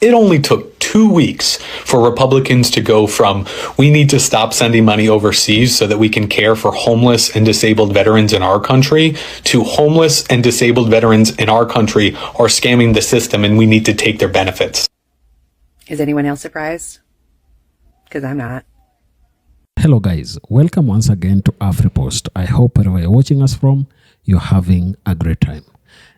It only took 2 weeks for Republicans to go from, we need to stop sending money overseas so that we can care for homeless and disabled veterans in our country, to homeless and disabled veterans in our country are scamming the system and we need to take their benefits. Is anyone else surprised? Because I'm not. Hello guys, welcome once again to AfriPost. I hope wherever you're watching us from, you're having a great time.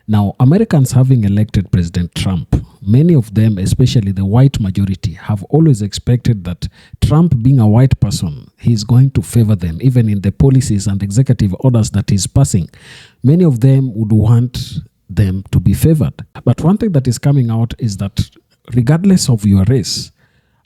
Now, Americans having elected President Trump, many of them, especially the white majority, have always expected that Trump, being a white person, he's going to favor them, even in the policies and executive orders that he's passing. Many of them would want them to be favored. But one thing that is coming out is that regardless of your race,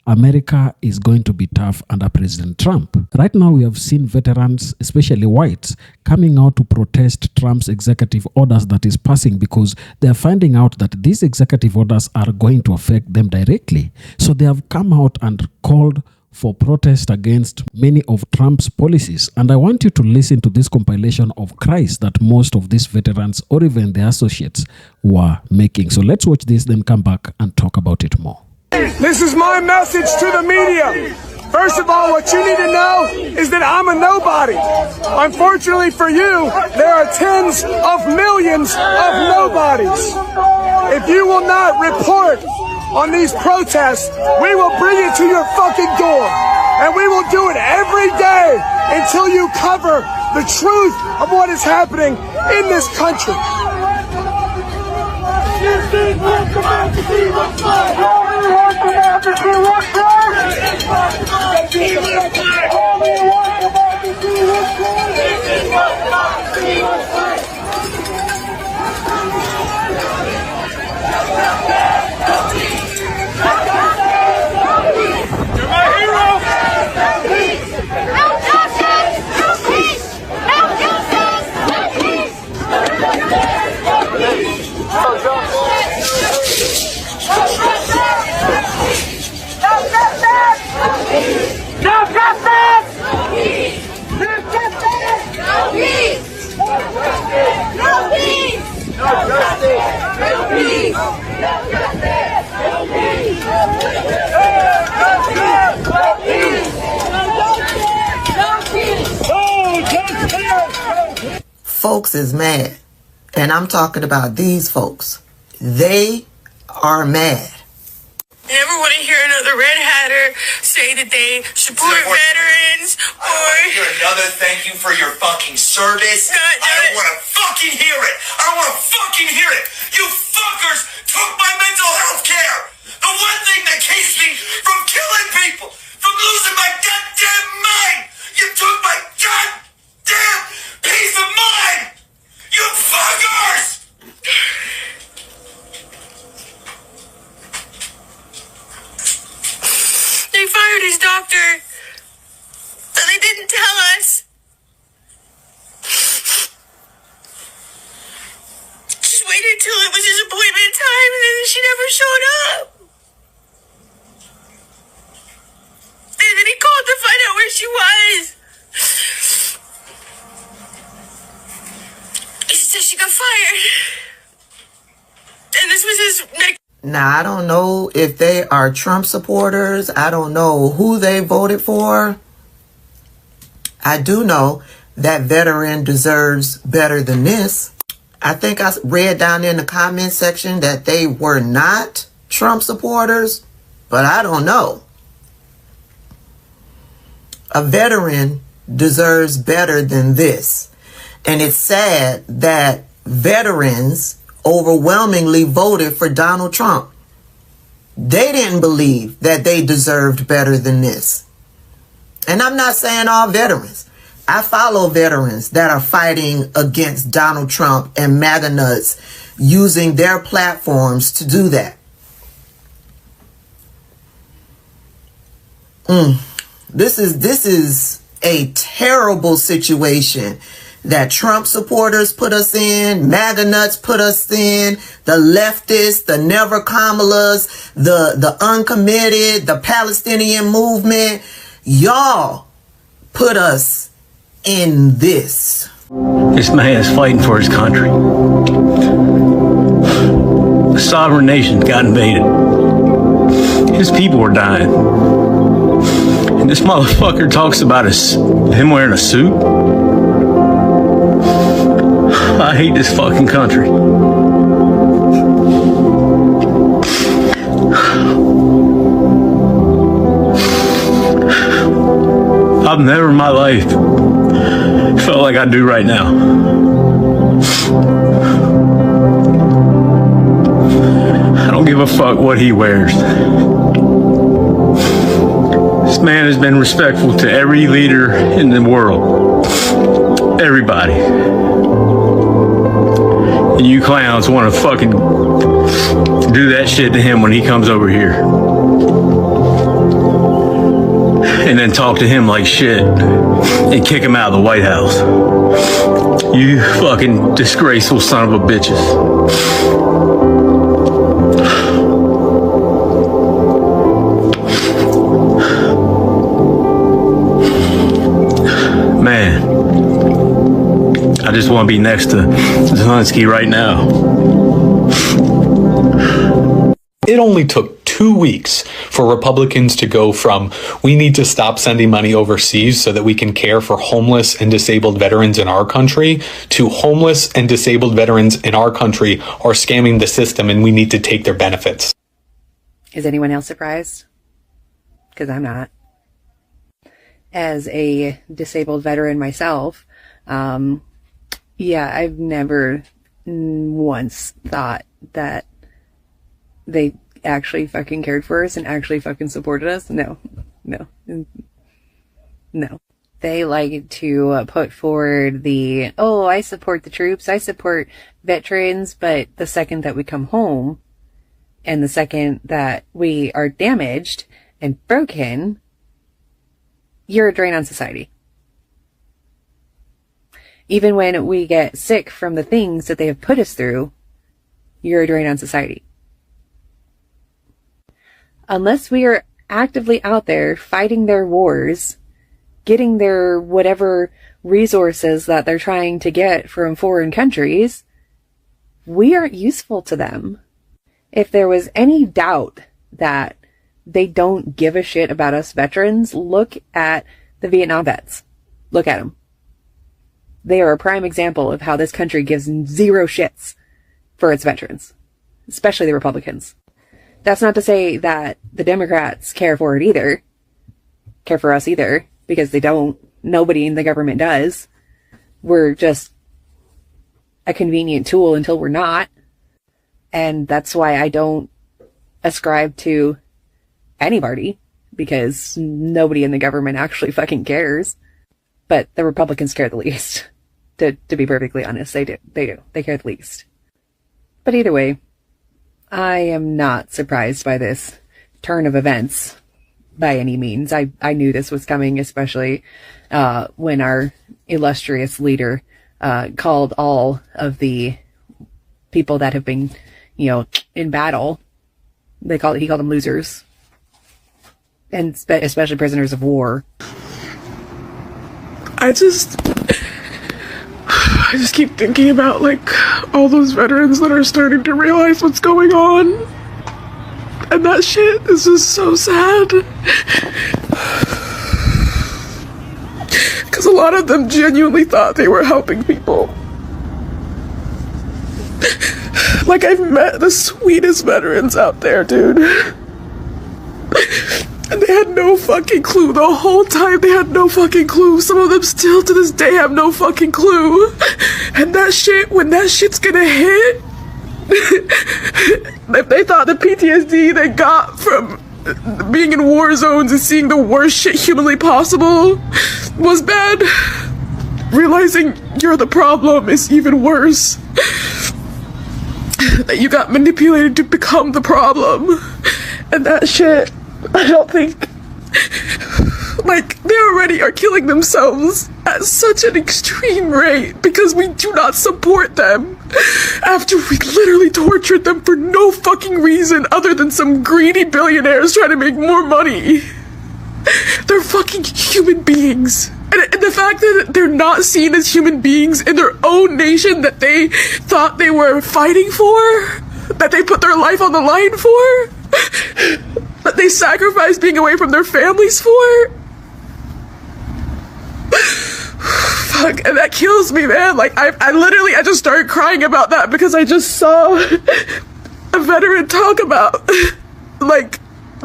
America is going to be tough under President Trump. Right now, we have seen veterans, especially whites, coming out to protest Trump's executive orders that is passing because they are finding out that these executive orders are going to affect them directly. So they have come out and called for protest against many of Trump's policies. And I want you to listen to this compilation of cries that most of these veterans or even their associates were making. So let's watch this, then come back and talk about it more. This is my message to the media. First of all, what you need to know is that I'm a nobody. Unfortunately for you, there are tens of millions of nobodies. If you will not report on these protests, we will bring it to your fucking door. And we will do it every day until you cover the truth of what is happening in this country. Folks is mad, and I'm talking about these folks. They are mad. I never want to hear another red hatter say that they support veterans or hear another thank you for your fucking service. I don't want to fucking hear it. I don't want to fucking hear it. You fuckers took my mental health care. The one thing that keeps me from killing people, from losing my goddamn mind. You took my goddamn peace of mind. You fuckers. They fired his doctor, but they didn't tell us. Just waited till it was his appointment time, and then she never showed up. And then he called to find out where she was. He said she got fired. And this was his next. Now, I don't know if they are Trump supporters. I don't know who they voted for. I do know that veteran deserves better than this. I think I read down in the comment section that they were not Trump supporters, but I don't know. A veteran deserves better than this. And it's sad that veterans overwhelmingly voted for Donald Trump. They didn't believe that they deserved better than this. And I'm not saying all veterans. I follow veterans that are fighting against Donald Trump and MAGA nuts using their platforms to do that. This is a terrible situation that Trump supporters put us in, MAGA nuts put us in, the leftists, the never Kamalas, the uncommitted, the Palestinian movement. Y'all put us in this. This man is fighting for his country. A sovereign nation got invaded. His people were dying. And this motherfucker talks about him wearing a suit. I hate this fucking country. I've never in my life felt like I do right now. I don't give a fuck what he wears. This man has been respectful to every leader in the world. Everybody. And you clowns want to fucking do that shit to him when he comes over here. And then talk to him like shit and kick him out of the White House. You fucking disgraceful son of a bitches. Man, I just want to be next to Zelensky right now. It only took 2 weeks for Republicans to go from, we need to stop sending money overseas so that we can care for homeless and disabled veterans in our country, to homeless and disabled veterans in our country are scamming the system and we need to take their benefits. Is anyone else surprised? Because I'm not. As a disabled veteran myself, yeah, I've never once thought that they actually fucking cared for us and actually fucking supported us. No. They like to put forward the, oh, I support the troops, I support veterans, but the second that we come home and the second that we are damaged and broken, you're a drain on society. Even when we get sick from the things that they have put us through, you're a drain on society. Unless we are actively out there fighting their wars, getting their whatever resources that they're trying to get from foreign countries, we aren't useful to them. If there was any doubt that they don't give a shit about us veterans, look at the Vietnam vets. Look at them. They are a prime example of how this country gives zero shits for its veterans, especially the Republicans. That's not to say that the Democrats care for it either, care for us either, because they don't. Nobody in the government does. We're just a convenient tool until we're not. And that's why I don't ascribe to anybody, because nobody in the government actually fucking cares. But the Republicans care the least. To be perfectly honest, they do. They care the least. But either way, I am not surprised by this turn of events by any means. I knew this was coming, especially when our illustrious leader called all of the people that have been, in battle. He called them losers, and especially prisoners of war. I just keep thinking about all those veterans that are starting to realize what's going on, and that shit is just so sad, because a lot of them genuinely thought they were helping people. I've met the sweetest veterans out there, dude. And they had no fucking clue. The whole time they had no fucking clue. Some of them still to this day have no fucking clue. And that shit, when that shit's gonna hit, they thought the PTSD they got from being in war zones and seeing the worst shit humanly possible was bad. Realizing you're the problem is even worse. That you got manipulated to become the problem. And that shit, I don't think, they already are killing themselves at such an extreme rate because we do not support them after we literally tortured them for no fucking reason other than some greedy billionaires trying to make more money. They're fucking human beings. And the fact that they're not seen as human beings in their own nation that they thought they were fighting for, that they put their life on the line for, that they they sacrifice being away from their families for? Fuck, and that kills me, man. Like, I literally just started crying about that because I just saw a veteran talk about, like,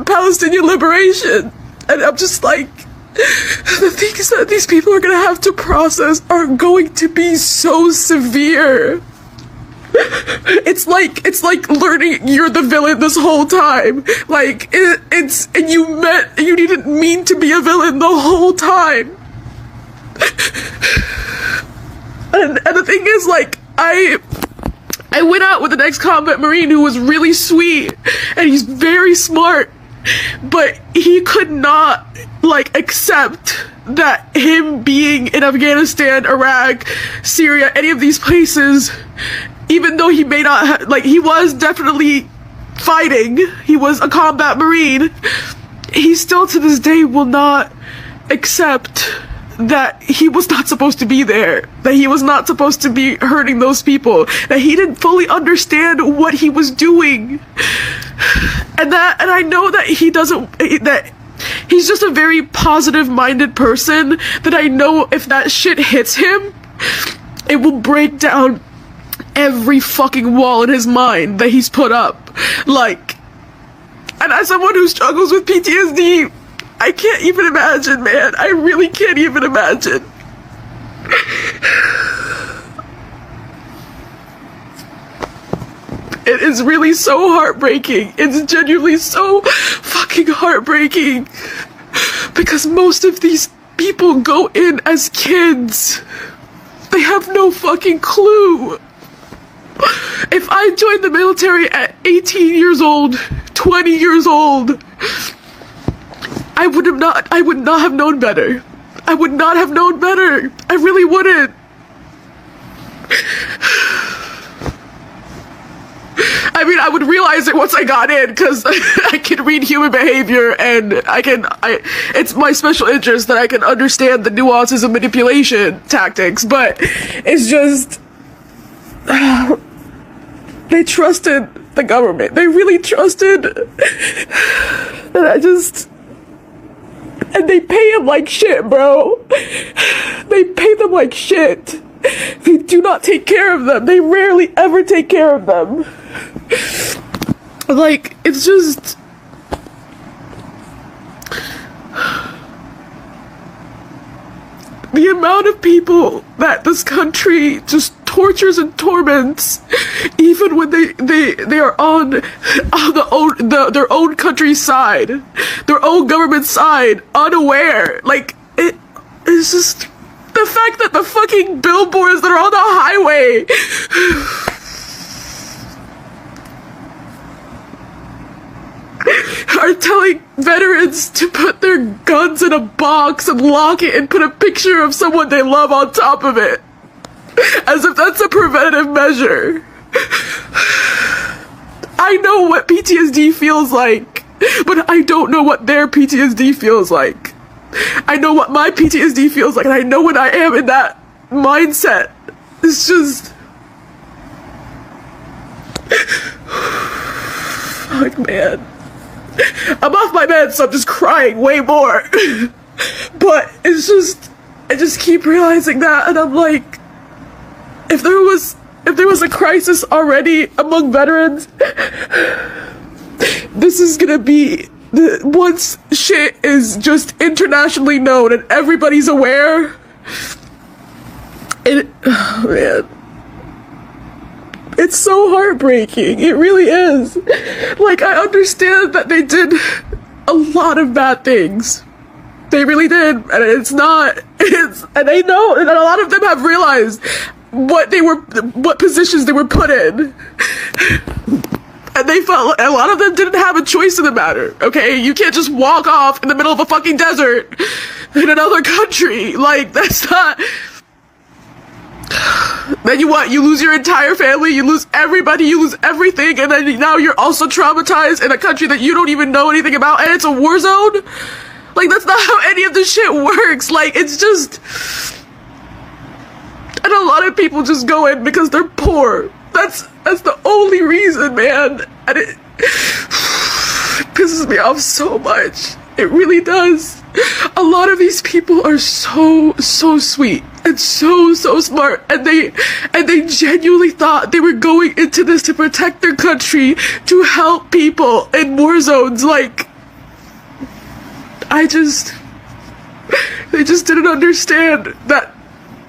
Palestinian liberation. And I'm just like, the things that these people are gonna have to process are going to be so severe. It's like learning you're the villain this whole time. Like, and you didn't mean to be a villain the whole time. And the thing is, like, I went out with an ex-combat Marine who was really sweet, and he's very smart, but he could not, like, accept that him being in Afghanistan, Iraq, Syria, any of these places, even though he may not like, he was definitely fighting, he was a combat Marine, he still to this day will not accept that he was not supposed to be there, that he was not supposed to be hurting those people, that he didn't fully understand what he was doing, and I know that he doesn't, that he's just a very positive minded person, that I know if that shit hits him, it will break down every fucking wall in his mind that he's put up. Like, and as someone who struggles with PTSD, I can't even imagine, man. I really can't even imagine. It is really so heartbreaking. It's genuinely so fucking heartbreaking. Because most of these people go in as kids. They have no fucking clue. If I joined the military at 18 years old, 20 years old, I would not have known better. I would not have known better. I really wouldn't. I mean, I would realize it once I got in, because I can read human behavior, and it's my special interest that I can understand the nuances of manipulation tactics, but it's just, they trusted the government. They really trusted, and they pay him like shit, bro. They pay them like shit. They do not take care of them. They rarely ever take care of them. Like, it's just... the amount of people that this country just tortures and torments, even when they are on their own country's side, their own government's side, unaware. Like, it's just the fact that the fucking billboards that are on the highway are telling veterans to put their guns in a box and lock it and put a picture of someone they love on top of it, as if that's a preventative measure. I know what PTSD feels like, but I don't know what their PTSD feels like. I know what my PTSD feels like, and I know when I am in that mindset. It's just... fuck, man. I'm off my meds, so I'm just crying way more. But it's just... I just keep realizing that, and I'm like... If there was a crisis already among veterans, this is gonna be... once shit is just internationally known and everybody's aware, oh man, it's so heartbreaking. It really is. Like, I understand that they did a lot of bad things. They really did, and and they know, and a lot of them have realized what positions they were put in. And they felt like a lot of them didn't have a choice in the matter, okay? You can't just walk off in the middle of a fucking desert in another country. Like, that's not... Then you lose your entire family, you lose everybody, you lose everything, and then now you're also traumatized in a country that you don't even know anything about, and it's a war zone? Like, that's not how any of this shit works. Like, it's just... And a lot of people just go in because they're poor. That's the only reason, man. And it pisses me off so much. It really does. A lot of these people are so sweet and so smart, and they genuinely thought they were going into this to protect their country, to help people in war zones. Like, they just didn't understand that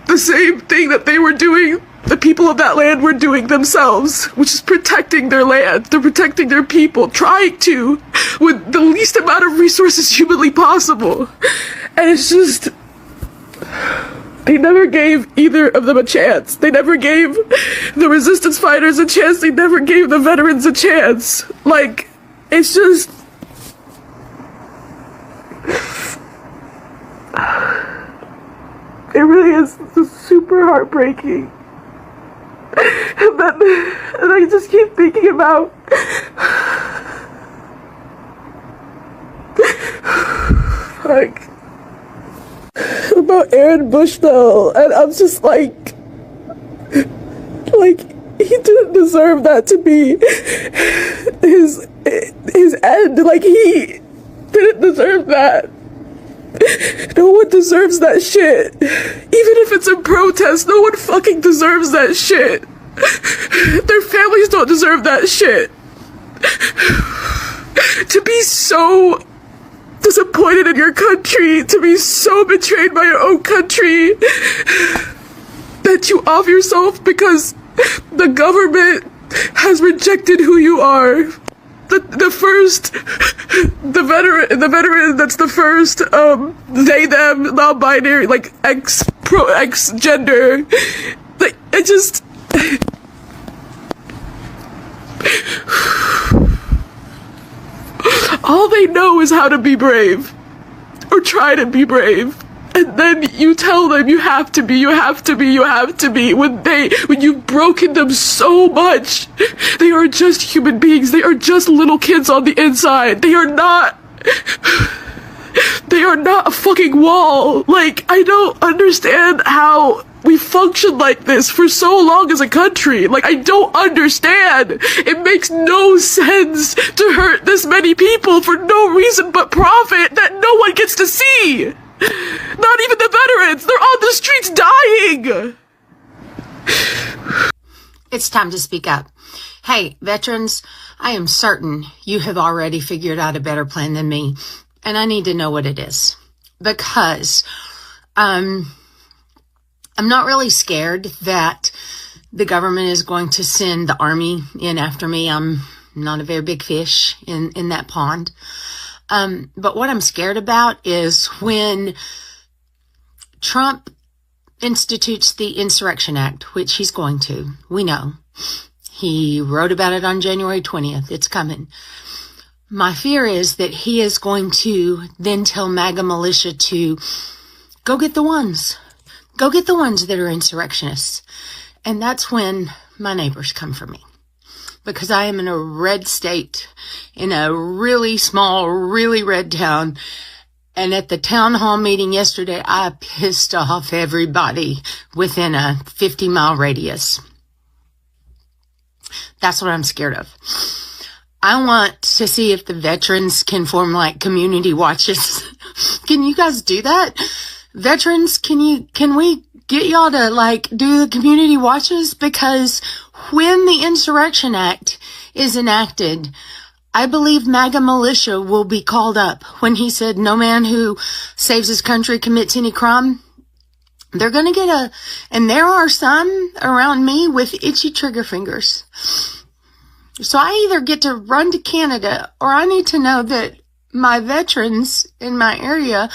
the same thing that they were doing, the people of that land were doing themselves, which is protecting their land. They're protecting their people, trying to, with the least amount of resources humanly possible. And it's just, they never gave either of them a chance. They never gave the resistance fighters a chance. They never gave the veterans a chance. Like, it's just, it really is super heartbreaking. And I just keep thinking about Aaron Bushnell, and I'm just like he didn't deserve that to be his end. Like, he didn't deserve that. No one deserves that shit. Even if it's a protest, no one fucking deserves that shit. Their families don't deserve that shit. To be so disappointed in your country, to be so betrayed by your own country, that you off yourself because the government has rejected who you are. The veteran that's the first, they, them, non-binary, like, X gender. Like, it just, all they know is how to be brave, or try to be brave. And then you tell them you have to be, when you've broken them so much. They are just human beings. They are just little kids on the inside. They are not a fucking wall. Like, I don't understand how we functioned like this for so long as a country. Like, I don't understand. It makes no sense to hurt this many people for no reason but profit that no one gets to see. Not even the veterans. They're on the streets dying. It's time to speak up. Hey, veterans, I am certain you have already figured out a better plan than me, and I need to know what it is. Because I'm not really scared that the government is going to send the army in after me. I'm not a very big fish in that pond. But what I'm scared about is when Trump institutes the Insurrection Act, which he's going to. We know. He wrote about it on January 20th. It's coming. My fear is that he is going to then tell MAGA militia to go get the ones. Go get the ones that are insurrectionists. And that's when my neighbors come for me. Because I am in a red state, in a really small, really red town. And at the town hall meeting yesterday, I pissed off everybody within a 50-mile radius. That's what I'm scared of. I want to see if the veterans can form like community watches. Can you guys do that? Veterans, can we get y'all to like do the community watches? Because when the Insurrection Act is enacted, I believe MAGA militia will be called up. When he said, no man who saves his country commits any crime, they're going to get and there are some around me with itchy trigger fingers. So I either get to run to Canada, or I need to know that my veterans in my area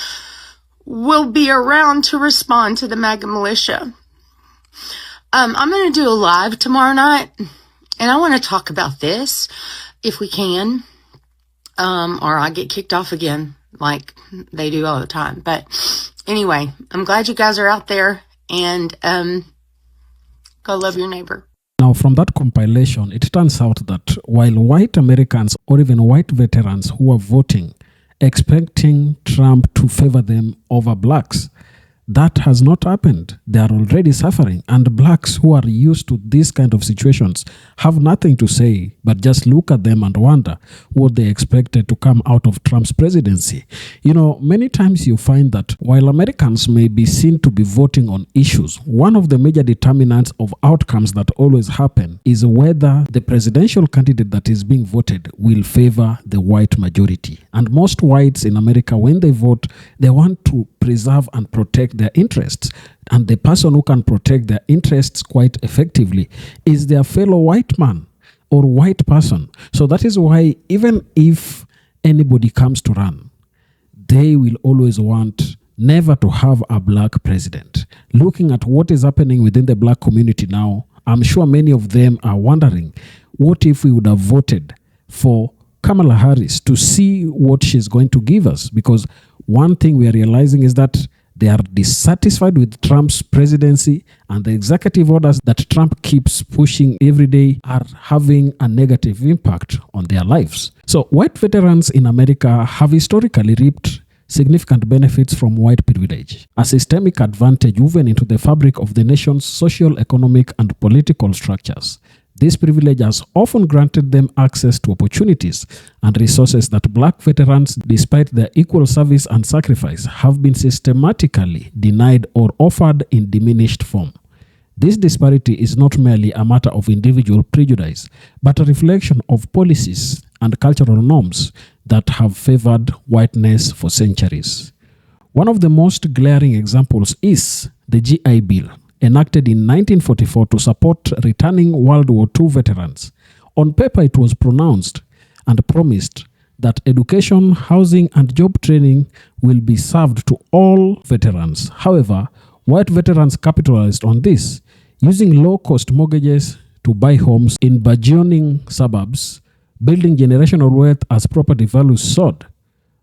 will be around to respond to the MAGA militia. I'm going to do a live tomorrow night, and I want to talk about this, if we can, or I get kicked off again, like they do all the time. But anyway, I'm glad you guys are out there, and go love your neighbor. Now, from that compilation, it turns out that while white Americans or even white veterans who are voting, expecting Trump to favor them over blacks, That has not happened. They are already suffering. And blacks who are used to these kind of situations have nothing to say, but just look at them and wonder what they expected to come out of Trump's presidency. You know, many times you find that while Americans may be seen to be voting on issues, one of the major determinants of outcomes that always happen is whether the presidential candidate that is being voted will favor the white majority. And most whites in America, when they vote, they want to preserve and protect their interests. And the person who can protect their interests quite effectively is their fellow white man or white person. So that is why even if anybody comes to run, they will always want never to have a black president. Looking at what is happening within the black community now, I'm sure many of them are wondering, what if we would have voted for Kamala Harris to see what she's going to give us? Because one thing we are realizing is that they are dissatisfied with Trump's presidency, and the executive orders that Trump keeps pushing every day are having a negative impact on their lives. So white veterans in America have historically reaped significant benefits from white privilege, a systemic advantage woven into the fabric of the nation's social, economic, and political structures. This privilege has often granted them access to opportunities and resources that black veterans, despite their equal service and sacrifice, have been systematically denied or offered in diminished form. This disparity is not merely a matter of individual prejudice, but a reflection of policies and cultural norms that have favored whiteness for centuries. One of the most glaring examples is the GI Bill, enacted in 1944 to support returning World War II veterans. On paper, it was pronounced and promised that education, housing, and job training will be served to all veterans. However, white veterans capitalized on this, using low-cost mortgages to buy homes in burgeoning suburbs, building generational wealth as property values soared.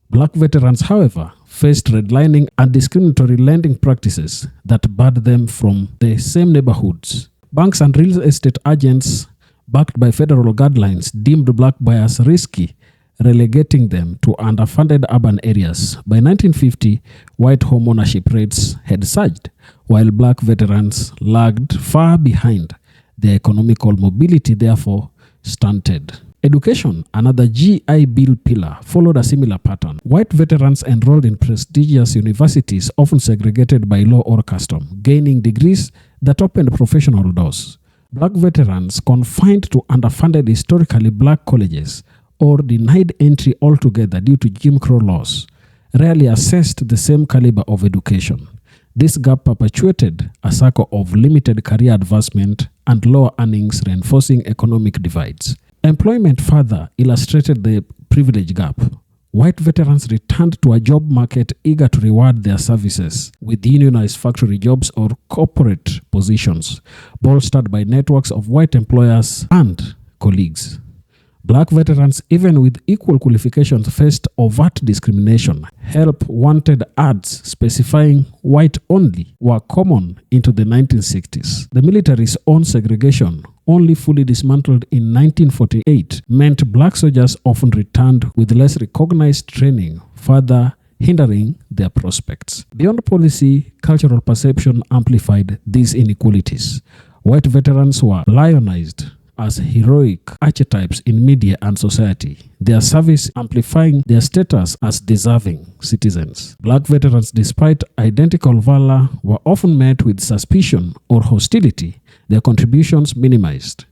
Black veterans, however, faced redlining and discriminatory lending practices that barred them from the same neighborhoods. Banks and real estate agents, backed by federal guidelines, deemed black buyers risky, relegating them to underfunded urban areas. By 1950, white home ownership rates had surged, while black veterans lagged far behind. Their economical mobility, therefore, stunted. Education, another GI Bill pillar, followed a similar pattern. White veterans enrolled in prestigious universities, often segregated by law or custom, gaining degrees that opened professional doors. Black veterans, confined to underfunded historically black colleges or denied entry altogether due to Jim Crow laws, rarely assessed the same caliber of education. This gap perpetuated a cycle of limited career advancement and lower earnings, reinforcing economic divides. Employment further illustrated the privilege gap. White veterans returned to a job market eager to reward their services with unionized factory jobs or corporate positions, bolstered by networks of white employers and colleagues. Black veterans, even with equal qualifications, faced overt discrimination. Help-wanted ads specifying white only were common into the 1960s. The military's own segregation, only fully dismantled in 1948, meant black soldiers often returned with less recognized training, further hindering their prospects. Beyond policy, cultural perception amplified these inequalities. White veterans were lionized as heroic archetypes in media and society, their service amplifying their status as deserving citizens. Black veterans, despite identical valor, were often met with suspicion or hostility, their contributions minimized.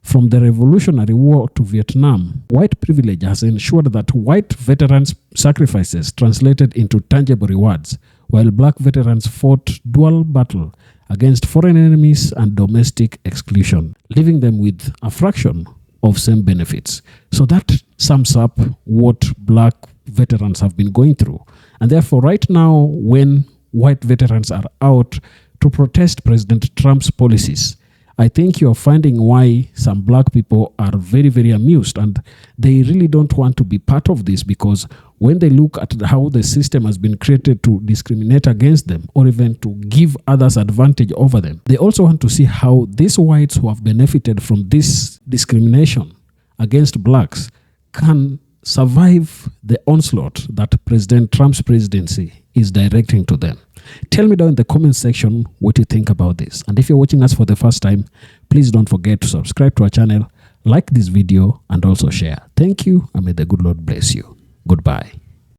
From the Revolutionary War to Vietnam, white privilege has ensured that white veterans' sacrifices translated into tangible rewards, while black veterans fought dual battle against foreign enemies and domestic exclusion, leaving them with a fraction of same benefits. So that sums up what black veterans have been going through. And therefore, right now, when white veterans are out to protest President Trump's policies, I think you're finding why some black people are very, very amused, and they really don't want to be part of this, because when they look at how the system has been created to discriminate against them or even to give others advantage over them, they also want to see how these whites who have benefited from this discrimination against blacks can survive the onslaught that President Trump's presidency is directing to them. Tell me down in the comment section what you think about this. And if you're watching us for the first time, please don't forget to subscribe to our channel, like this video, and also share. Thank you, and may the good Lord bless you. Goodbye.